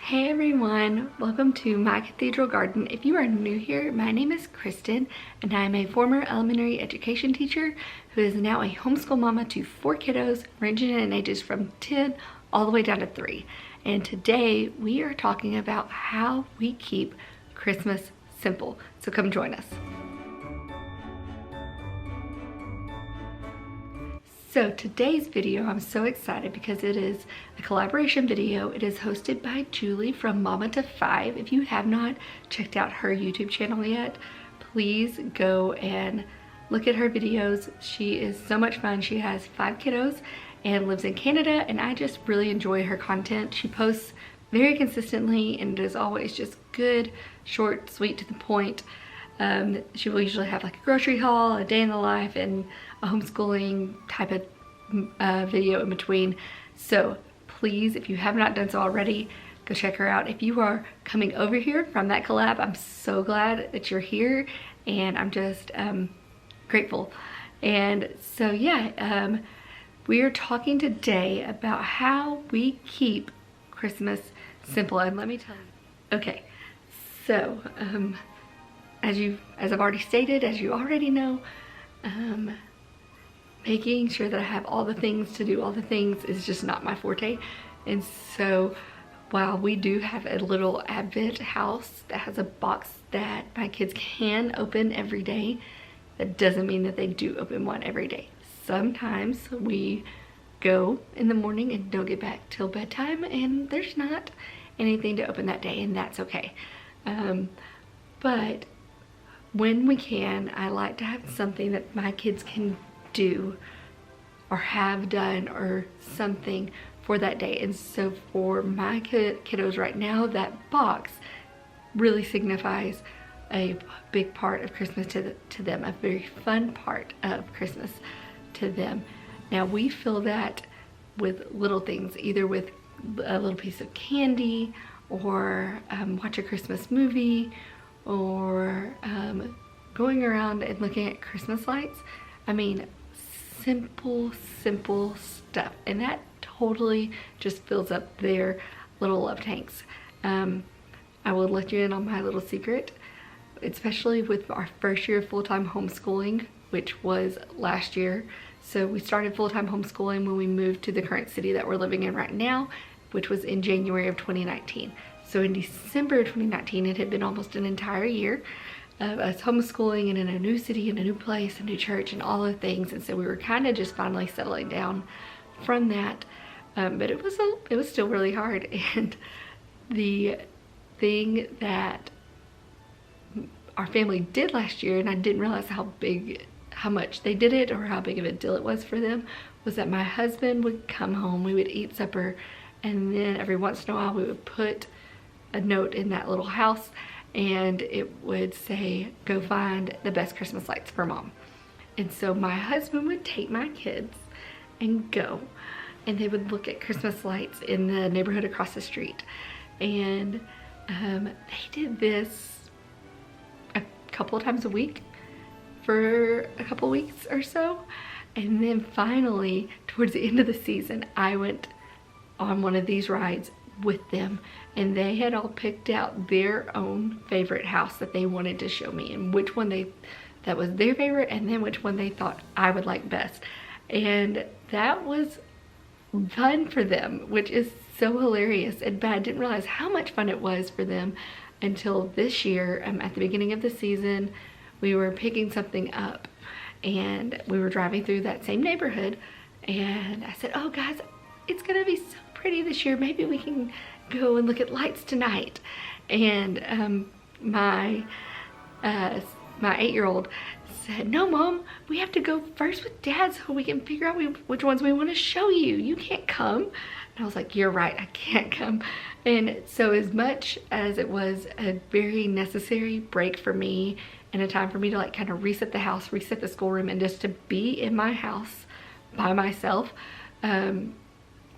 Hey everyone, welcome to My Cathedral Garden. If you are new here, my name is Kristen and I am a former elementary education teacher who is now a homeschool mama to 4 kiddos ranging in ages from 10 all the way down to 3. And today we are talking about how we keep Christmas simple. So come join us. So today's video, I'm so excited because it is a collaboration video. It is hosted by Julie from Mama to 5. If you have not checked out her YouTube channel yet, please go and look at her videos. She is so much fun. She has 5 kiddos and lives in Canada, and I just really enjoy her content. She posts very consistently and it is always just good, short, sweet, to the point. She will usually have like a grocery haul, a day in the life, and a homeschooling type of video in between. So please, if you have not done so already, go check her out. If you are coming over here from that collab, I'm so glad that you're here, and I'm just grateful. And so yeah, we are talking today about how we keep Christmas simple. And let me tell you, okay, so as I've already stated, as you already know, making sure that I have all the things to do all the things is just not my forte. And so while we do have a little Advent house that has a box that my kids can open every day, that doesn't mean that they do open one every day. Sometimes we go in the morning and don't get back till bedtime and there's not anything to open that day, and that's okay. But when we can, I like to have something that my kids can do or have done or something for that day. And so for my kiddos right now, that box really signifies a big part of Christmas to them, a very fun part of Christmas to them. Now we fill that with little things, either with a little piece of candy or watch a Christmas movie, or going around and looking at Christmas lights. I mean, simple stuff, and that totally just fills up their little love tanks. I will let you in on my little secret, especially with our first year of full-time homeschooling, which was last year. So we started full-time homeschooling when we moved to the current city that we're living in right now, which was in January of 2019. So in December of 2019, it had been almost an entire year of us homeschooling and in a new city and a new place, a new church, and all the things. And so we were kind of just finally settling down from that. But it was still really hard. And the thing that our family did last year, and I didn't realize how much they did it or how big of a deal it was for them, was that my husband would come home, we would eat supper, and then every once in a while we would put a note in that little house and it would say, go find the best Christmas lights for mom. And so my husband would take my kids and go, and they would look at Christmas lights in the neighborhood across the street. And they did this a couple of times a week for a couple weeks or so. And then finally, towards the end of the season, I went on one of these rides with them, and they had all picked out their own favorite house that they wanted to show me, and which one that was their favorite, and then which one they thought I would like best. And that was fun for them, which is so hilarious. But I didn't realize how much fun it was for them until this year. At the beginning of the season, we were picking something up and we were driving through that same neighborhood, and I said, oh guys, it's gonna be so pretty this year, maybe we can go and look at lights tonight. And my 8-year-old said, no mom, we have to go first with dad so we can figure out which ones we want to show you. You can't come. And I was like, you're right, I can't come. And so as much as it was a very necessary break for me and a time for me to like kind of reset the house, reset the schoolroom, and just to be in my house by myself,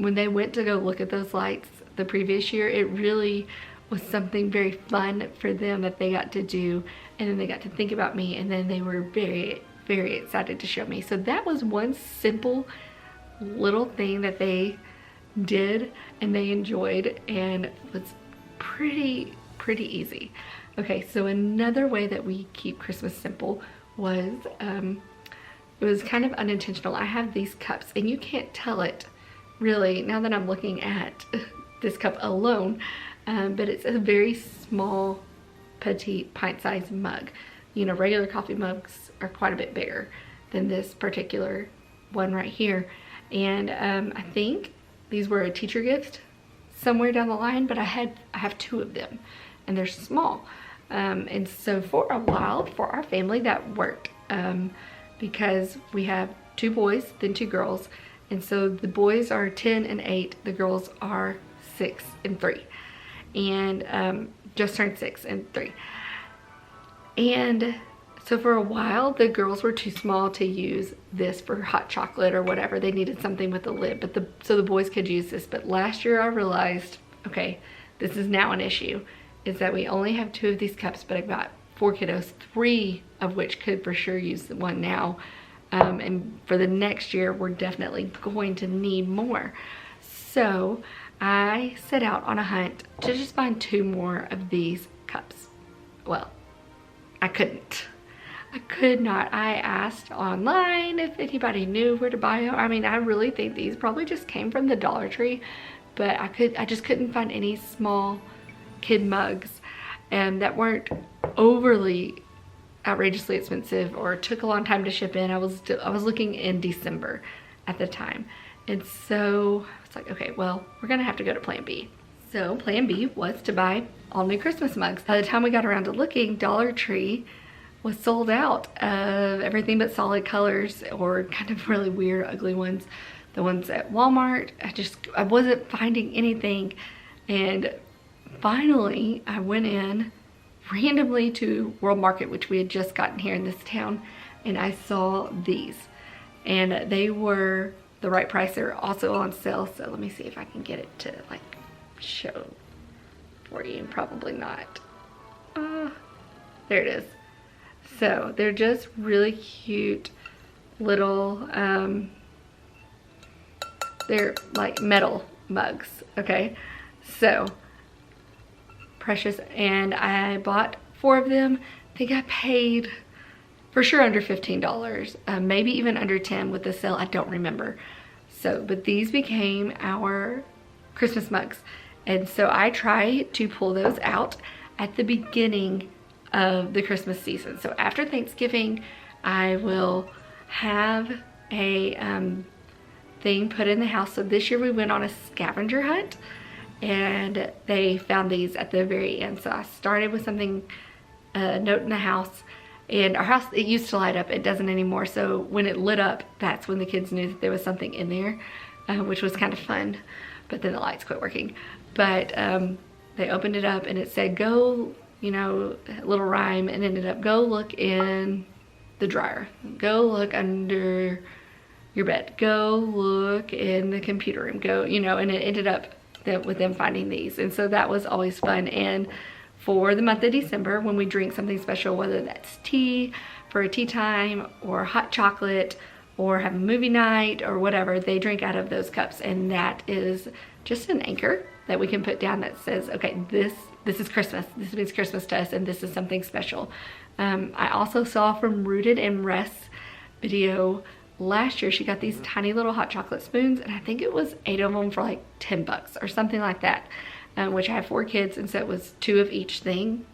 when they went to go look at those lights the previous year, it really was something very fun for them that they got to do, and then they got to think about me, and then they were very excited to show me. So that was one simple little thing that they did and they enjoyed and was pretty easy. Okay, so another way that we keep Christmas simple was, it was kind of unintentional. I have these cups, and you can't tell it really now that I'm looking at this cup alone, but it's a very small, petite, pint-sized mug. You know, regular coffee mugs are quite a bit bigger than this particular one right here. And I think these were a teacher gift somewhere down the line, but I have 2 of them, and they're small. And so for a while, for our family, that worked, because we have 2 boys, then 2 girls. And so the boys are 10 and 8, the girls are 6 and 3. And just turned 6 and 3. And so for a while, the girls were too small to use this for hot chocolate or whatever. They needed something with a lid, but so the boys could use this. But last year I realized, okay, this is now an issue, is that we only have 2 of these cups, but I've got 4 kiddos, 3 of which could for sure use the one now. And for the next year, we're definitely going to need more. So I set out on a hunt to just find 2 more of these cups. Well, I couldn't. I could not. I asked online if anybody knew where to buy them. I mean, I really think these probably just came from the Dollar Tree, but I just couldn't find any small kid mugs that weren't overly outrageously expensive or took a long time to ship in. I was looking in December at the time. And so I was like, okay, well, we're gonna have to go to Plan B. So Plan B was to buy all new Christmas mugs. By the time we got around to looking, Dollar Tree was sold out of everything but solid colors, or kind of really weird, ugly ones. The ones at Walmart, I wasn't finding anything. And finally, I went in randomly to World Market, which we had just gotten here in this town, and I saw these. And they were the right price. They're also on sale, so let me see if I can get it to like show for you. Probably not. There it is. So they're just really cute little, they're like metal mugs, okay? So precious, and I bought 4 of them. I think I paid for sure under $15, maybe even under 10 with the sale, I don't remember. So, but these became our Christmas mugs. And so I try to pull those out at the beginning of the Christmas season. So after Thanksgiving, I will have a thing put in the house. So this year we went on a scavenger hunt, and they found these at the very end. So I started with something, a note in the house, and our house, it used to light up, it doesn't anymore. So when it lit up, that's when the kids knew that there was something in there, which was kind of fun. But then the lights quit working. But they opened it up, and it said, go, you know, a little rhyme, and ended up, go look in the dryer, go look under your bed, go look in the computer room, go, you know, and it ended up with them finding these. And so that was always fun. And for the month of December, when we drink something special, whether that's tea for a tea time, or hot chocolate, or have a movie night, or whatever, they drink out of those cups. And that is just an anchor that we can put down that says, okay, this is Christmas. This means Christmas to us, and this is something special. I also saw from Rooted in Rest video last year, she got these tiny little hot chocolate spoons, and I think it was 8 of them for like $10 or something like that, which I have 4 kids, and so it was 2 of each thing,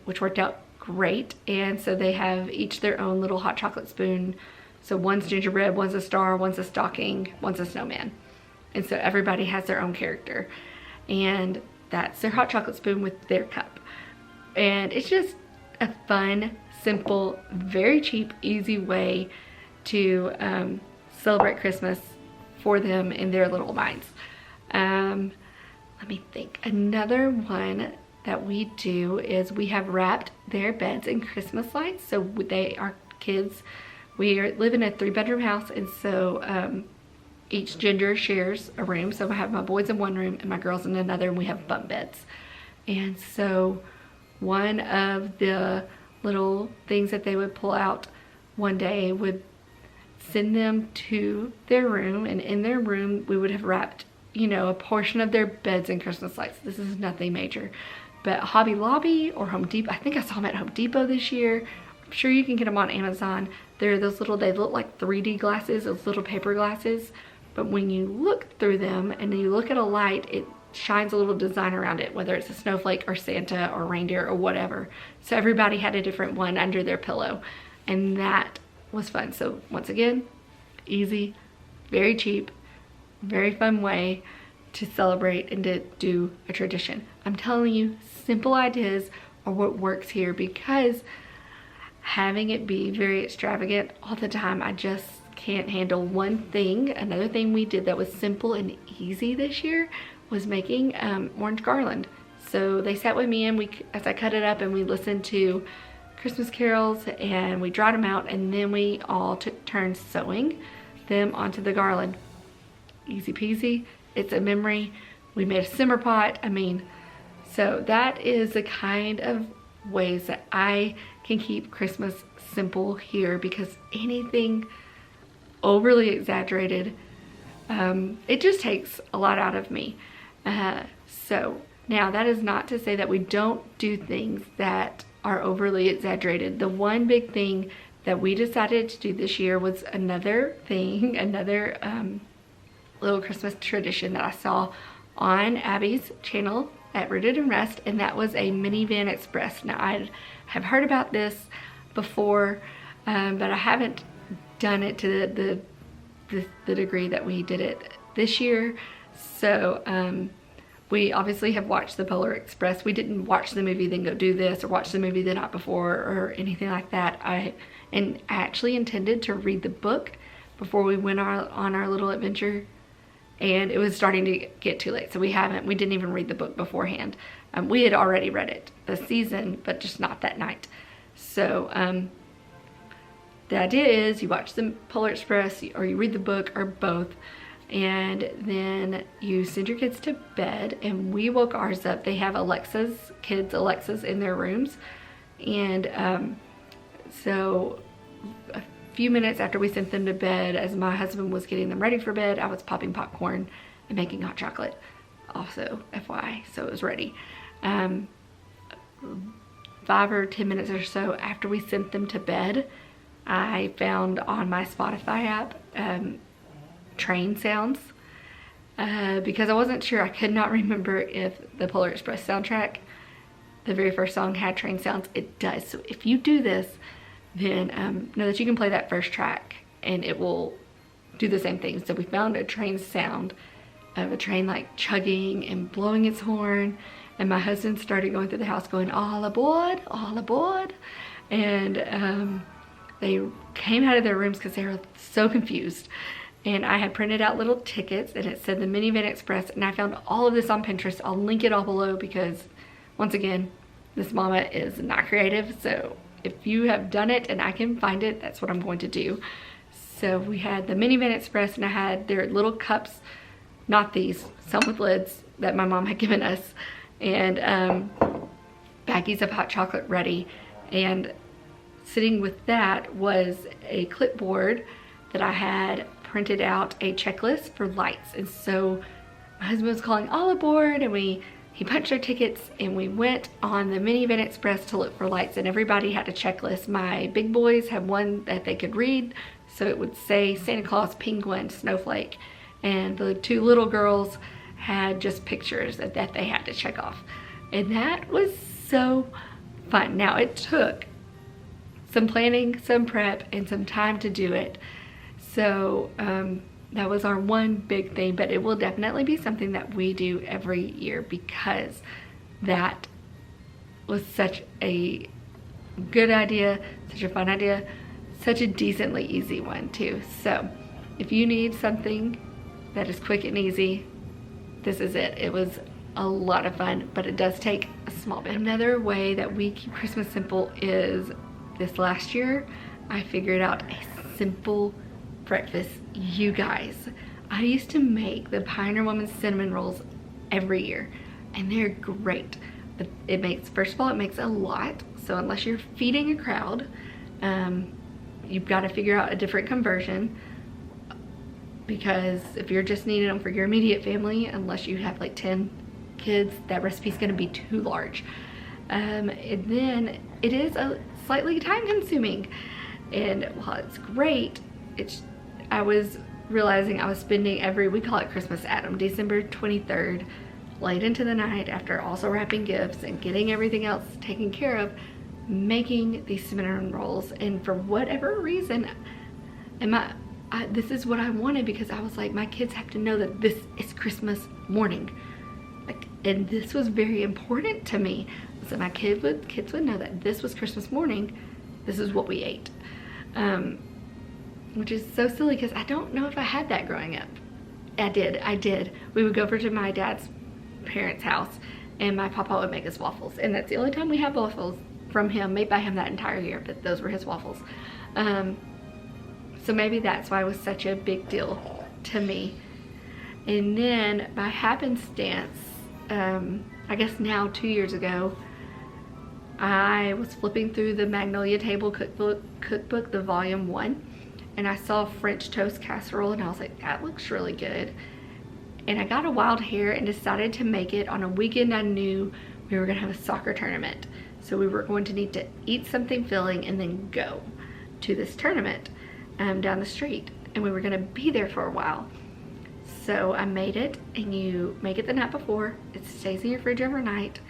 which worked out great. And so they have each their own little hot chocolate spoon. So one's gingerbread, one's a star, one's a stocking, one's a snowman. And so everybody has their own character, and that's their hot chocolate spoon with their cup. And it's just a fun, simple, very cheap, easy way to celebrate Christmas for them in their little minds. Let me think. Another one that we do is we have wrapped their beds in Christmas lights. So they are kids. We live in a 3-bedroom house, and so each gender shares a room. So I have my boys in one room and my girls in another, and we have bunk beds. And so one of the little things that they would pull out one day would send them to their room, and in their room we would have wrapped you know, a portion of their beds in Christmas lights. This is nothing major. But Hobby Lobby or Home Depot, I think I saw them at Home Depot this year. I'm sure you can get them on Amazon. They're those little, they look like 3D glasses, those little paper glasses. But when you look through them and you look at a light, it shines a little design around it, whether it's a snowflake or Santa or reindeer or whatever. So everybody had a different one under their pillow. And that was fun. So once again, easy, very cheap, very fun way to celebrate and to do a tradition. I'm telling you, simple ideas are what works here, because having it be very extravagant all the time, I just can't handle one thing. Another thing we did that was simple and easy this year was making orange garland. So they sat with me and as I cut it up, and we listened to Christmas carols and we dried them out, and then we all took turns sewing them onto the garland. Easy peasy. It's a memory. We made a simmer pot. I mean, so that is the kind of ways that I can keep Christmas simple here, because anything overly exaggerated, it just takes a lot out of me. So now that is not to say that we don't do things that are overly exaggerated. The one big thing that we decided to do this year was another little Christmas tradition that I saw on Abby's channel at Rooted and Rest, and that was a minivan express. Now I have heard about this before, but I haven't done it to the degree that we did it this year. So we obviously have watched the Polar Express. We didn't watch the movie then go do this, or watch the movie the night before, or anything like that. I actually intended to read the book before we went on our little adventure, and it was starting to get too late, so we didn't even read the book beforehand. We had already read it this season, but just not that night. So the idea is you watch the Polar Express, or you read the book, or both, and then you send your kids to bed. And we woke ours up. They have kids Alexas in their rooms, and so a few minutes after we sent them to bed, as my husband was getting them ready for bed, I was popping popcorn and making hot chocolate, also FYI, so it was ready. 5 or 10 minutes or so after we sent them to bed, I found on my Spotify app train sounds, because I wasn't sure. I could not remember if the Polar Express soundtrack, the very first song, had train sounds. It does. So if you do this, then know that you can play that first track and it will do the same thing. So we found a train sound of a train like chugging and blowing its horn, and my husband started going through the house going, "All aboard, all aboard." And they came out of their rooms because they were so confused. And I had printed out little tickets, and it said the Minivan Express, and I found all of this on Pinterest. I'll link it all below, because once again, this mama is not creative. So if you have done it and I can find it, that's what I'm going to do. So we had the Minivan Express, and I had their little cups, not these, some with lids that my mom had given us, and baggies of hot chocolate ready. And sitting with that was a clipboard that I had printed out a checklist for lights. And so my husband was calling all aboard, and he punched our tickets, and we went on the Minivan Express to look for lights, and everybody had a checklist. My big boys had one that they could read, so it would say Santa Claus, penguin, snowflake, and the 2 little girls had just pictures that they had to check off. And that was so fun. Now it took some planning, some prep, and some time to do it. So that was our one big thing, but it will definitely be something that we do every year, because that was such a good idea, such a fun idea, such a decently easy one too. So if you need something that is quick and easy, this is it. It was a lot of fun, but it does take a small bit. Another way that we keep Christmas simple is, this last year I figured out a simple breakfast. You guys, I used to make the Pioneer Woman cinnamon rolls every year, and they're great, but it makes, first of all, it makes a lot. So unless you're feeding a crowd, you've got to figure out a different conversion. because if you're just needing them for your immediate family, unless you have like 10 kids, that recipe is going to be too large. And then it is a slightly time consuming, and while it's great, I was realizing I was spending we call it Christmas Adam, December 23rd, late into the night after also wrapping gifts and getting everything else taken care of, making these cinnamon rolls. And for whatever reason, this is what I wanted, because I was like, my kids have to know that this is Christmas morning. Like, and this was very important to me. So my kids would know that this was Christmas morning. This is what we ate. Which is so silly, because I don't know if I had that growing up. I did. We would go over to my dad's parents' house, and my papa would make us waffles. And that's the only time we have waffles from him, made by him that entire year, but those were his waffles. So maybe that's why it was such a big deal to me. And then by happenstance, I guess now 2 years ago, I was flipping through the Magnolia Table cookbook, the volume 1, and I saw French toast casserole, and I was like, that looks really good. And I got a wild hair and decided to make it on a weekend I knew we were gonna have a soccer tournament. So we were going to need to eat something filling and then go to this tournament down the street, and we were gonna be there for a while. So I made it, and you make it the night before. It stays in your fridge overnight,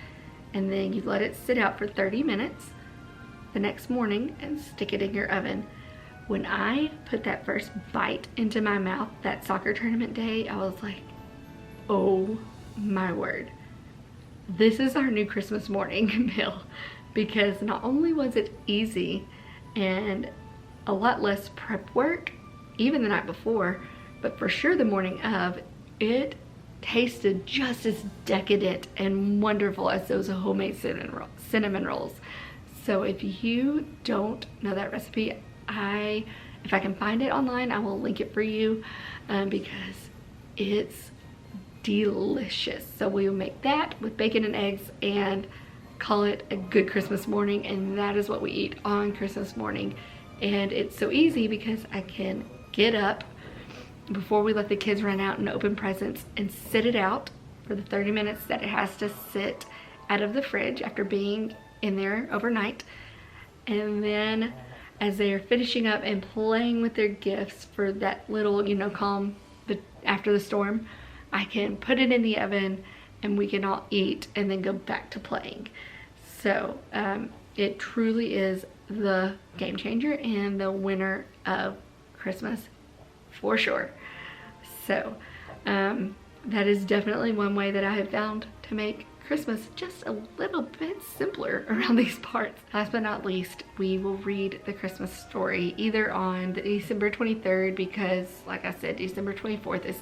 and then you let it sit out for 30 minutes the next morning and stick it in your oven. When I put that first bite into my mouth that soccer tournament day, I was like, oh my word. This is our new Christmas morning meal, because not only was it easy and a lot less prep work, even the night before, but for sure the morning of, it tasted just as decadent and wonderful as those homemade cinnamon rolls. So if you don't know that recipe, if I can find it online, I will link it for you, because it's delicious. So we will make that with bacon and eggs and call it a good Christmas morning, and that is what we eat on Christmas morning. And it's so easy because I can get up before we let the kids run out and open presents and sit it out for the 30 minutes that it has to sit out of the fridge after being in there overnight. And then as they're finishing up and playing with their gifts for that little, calm after the storm, I can put it in the oven and we can all eat and then go back to playing. So it truly is the game changer and the winner of Christmas for sure. So that is definitely one way that I have found to make Christmas just a little bit simpler around these parts. Last but not least, we will read the Christmas story either on the December 23rd, because like I said, December 24th is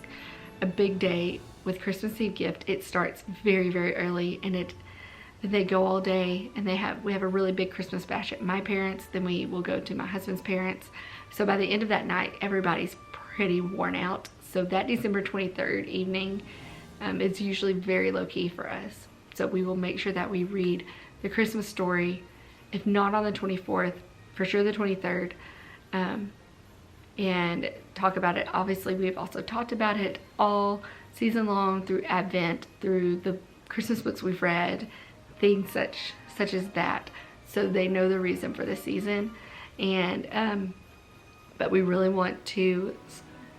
a big day with Christmas Eve gift. It starts very, very early, and they go all day, and we have a really big Christmas bash at my parents', then we will go to my husband's parents. So by the end of that night, everybody's pretty worn out. So that December 23rd evening is usually very low-key for us. So we will make sure that we read the Christmas story, if not on the 24th, for sure the 23rd, and talk about it. Obviously, we've also talked about it all season long through Advent, through the Christmas books we've read, things such as that, so they know the reason for the season. And but we really want to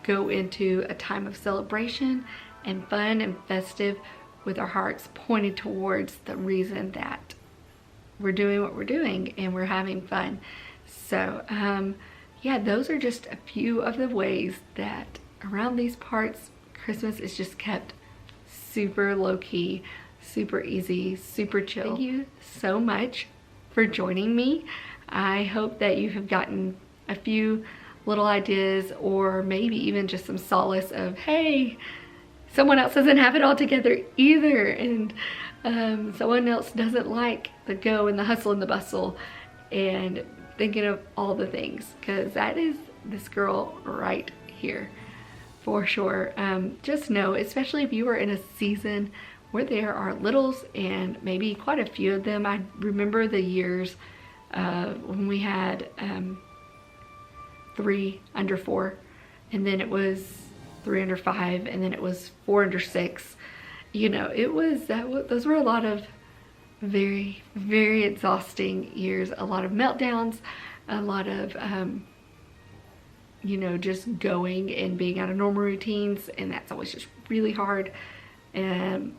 go into a time of celebration and fun and festive with our hearts pointed towards the reason that we're doing what we're doing and we're having fun. So yeah, those are just a few of the ways that around these parts, Christmas is just kept super low-key, super easy, super chill. Thank you so much for joining me. I hope that you have gotten a few little ideas, or maybe even just some solace of, hey, someone else doesn't have it all together either, and someone else doesn't like the go and the hustle and the bustle, and thinking of all the things, because that is this girl right here for sure. Just know, especially if you are in a season where there are littles, and maybe quite a few of them. I remember the years when we had 3 under 4, and then it was 3 under 5, and then it was 4 under 6. You know, those were a lot of very, very exhausting years, a lot of meltdowns, a lot of you know, just going and being out of normal routines, and that's always just really hard. And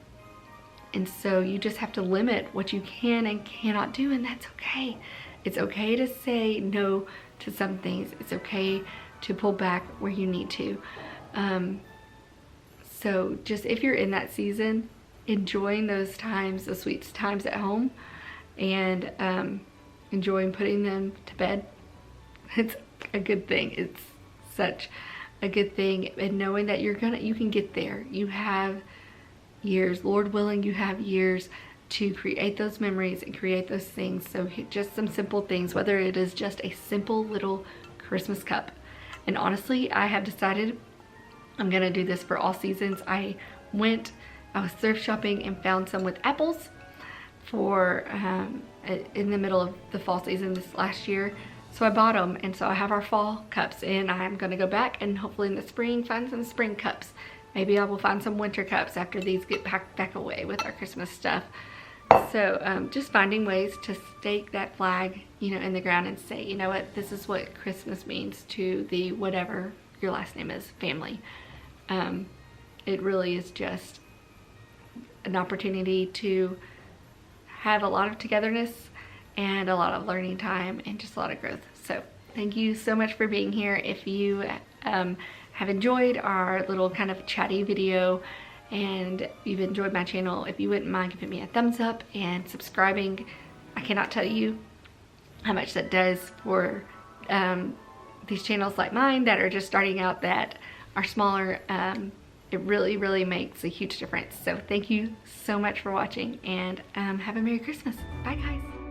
so you just have to limit what you can and cannot do, and that's okay. It's okay to say no to some things. It's okay to pull back where you need to. So just if you're in that season, enjoying those times, the sweet times at home, and enjoying putting them to bed, it's a good thing. It's such a good thing. And knowing that you can get there. You have years, Lord willing, you have years to create those memories and create those things. So just some simple things, whether it is just a simple little Christmas cup. And honestly, I have decided I'm gonna do this for all seasons. I was thrift shopping and found some with apples for in the middle of the fall season this last year. So I bought them, and so I have our fall cups, and I'm gonna go back and hopefully in the spring find some spring cups. Maybe I will find some winter cups after these get packed back away with our Christmas stuff. So just finding ways to stake that flag, you know, in the ground and say, you know what, this is what Christmas means to the whatever your last name is family. It really is just an opportunity to have a lot of togetherness and a lot of learning time and just a lot of growth. So thank you so much for being here. If you have enjoyed our little kind of chatty video and you've enjoyed my channel, if you wouldn't mind giving me a thumbs up and subscribing, I cannot tell you how much that does for these channels like mine that are just starting out, that are smaller. It really, really makes a huge difference. So thank you so much for watching, and have a Merry Christmas. Bye guys.